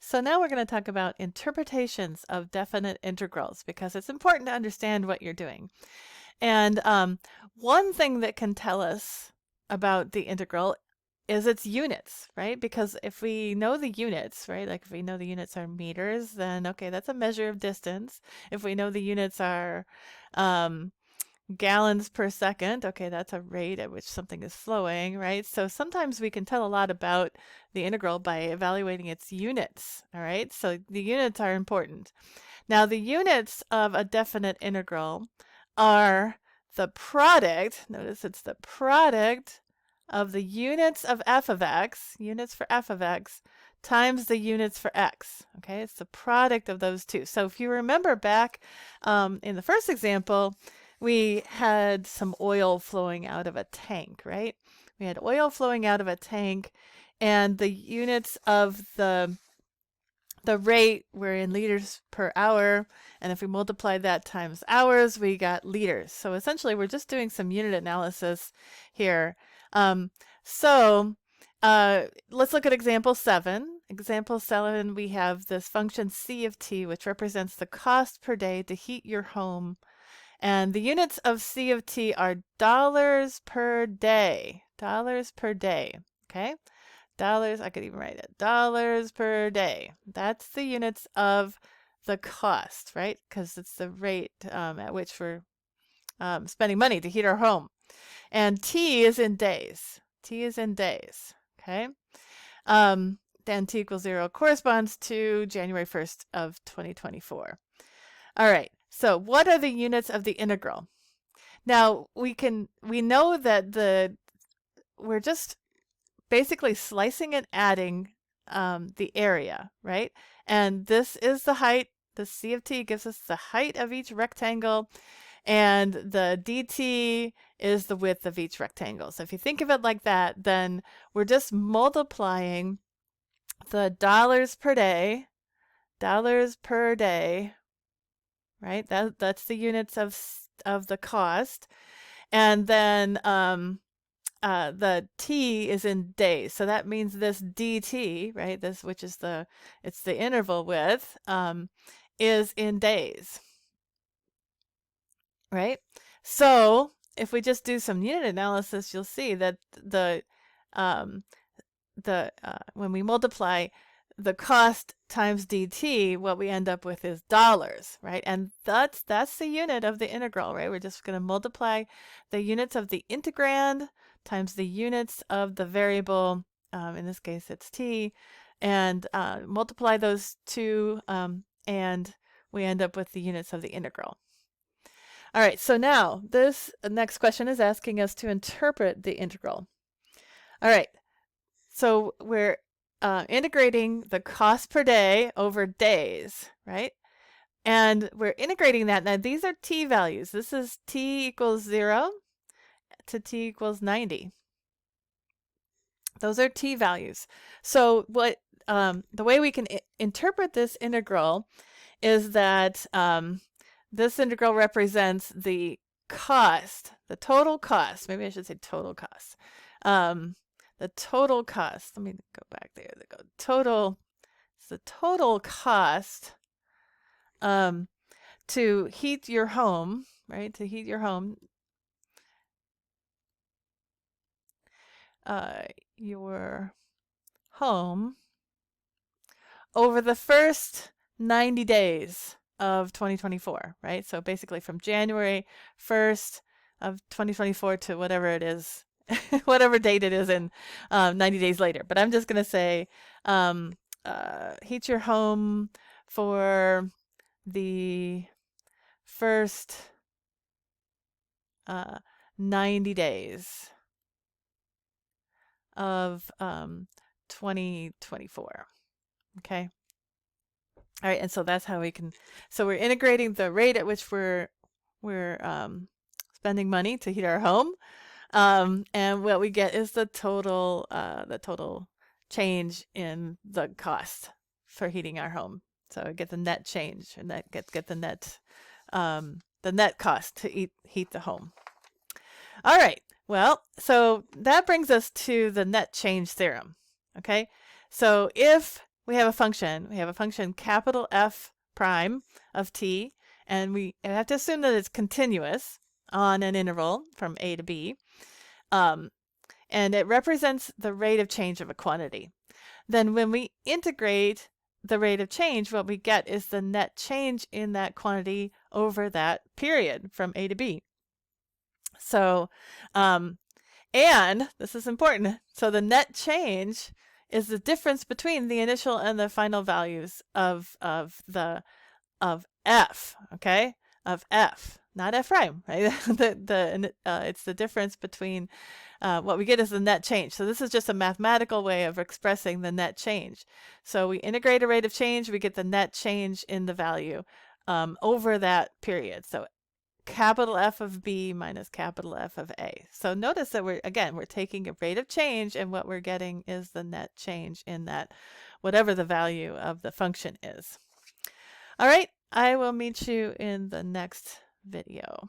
So now we're going to talk about interpretations of definite integrals because it's important to understand what you're doing. And one thing that can tell us about the integral is its units, right? Because if we know the units, right, like if we know the units are meters, then okay, that's a measure of distance. If we know the units are um, gallons per second, okay, that's a rate at which something is flowing, right? So sometimes we can tell a lot about the integral by evaluating its units, all right? So the units are important. Now, the units of a definite integral are the product, notice it's the product of the units of f of x, units for f of x, times the units for x. Okay, it's the product of those two. So if you remember back in the first example, we had some oil flowing out of a tank, right? We had oil flowing out of a tank, and the units of the rate were in liters per hour, and if we multiply that times hours, we got liters. So essentially, we're just doing some unit analysis here. Um, so let's look at example 7. Example 7, we have this function c of t, which represents the cost per day to heat your home. And the units of c of t are dollars per day. Dollars per day. Okay? Dollars, I could even write it. Dollars per day. That's the units of the cost, right? Because it's the rate at which we're spending money to heat our home. And T is in days. T is in days. Okay. Then T equals 0 corresponds to January 1st of 2024. All right. So what are the units of the integral? Now we know that we're just basically slicing and adding the area, right? And this is the height. The C of t gives us the height of each rectangle, and the dt is the width of each rectangle. So if you think of it like that, then we're just multiplying the dollars per day, right? That's the units of the cost, and then the t is in days, so that means this dt, right? This, which is it's the interval width, is in days, right? So if we just do some unit analysis, you'll see that um, when we multiply the cost times dt, what we end up with is dollars, right? And that's the unit of the integral, right? We're just going to multiply the units of the integrand times the units of the variable, in this case it's t, and multiply those two, and we end up with the units of the integral. All right, so now this next question is asking us to interpret the integral. All right, so we're integrating the cost per day over days, right? And we're integrating that. Now, these are t values. This is t equals 0 to t equals 90. Those are t values. So the way we can interpret this integral is that this integral represents the cost, the total cost. Maybe I should say total cost. The total cost. Let me go back there. It's the total cost to heat your home, right? To heat your home. Your home over the first 90 days of 2024, right? So basically from January 1st of 2024 to whatever it is, whatever date it is in 90 days later. But I'm just going to say heat your home for the first 90 days of 2024. Okay. All right, and so that's how we can. So we're integrating the rate at which we're spending money to heat our home, and what we get is the total change in the cost for heating our home. So we get the net change, and that get the net cost to heat the home. All right. Well, so that brings us to the net change theorem. Okay. So if we have a function. We have a function capital F prime of t, and we have to assume that it's continuous on an interval from a to b. And it represents the rate of change of a quantity. Then when we integrate the rate of change, what we get is the net change in that quantity over that period from a to b. So, and this is important. So the net change is the difference between the initial and the final values of f, okay? Of f, not f prime, right? It's the difference between what we get is the net change. So this is just a mathematical way of expressing the net change. So we integrate a rate of change, we get the net change in the value over that period. So capital F of B minus capital F of A. So notice that we're taking a rate of change, and what we're getting is the net change in that, whatever the value of the function is. All right, I will meet you in the next video.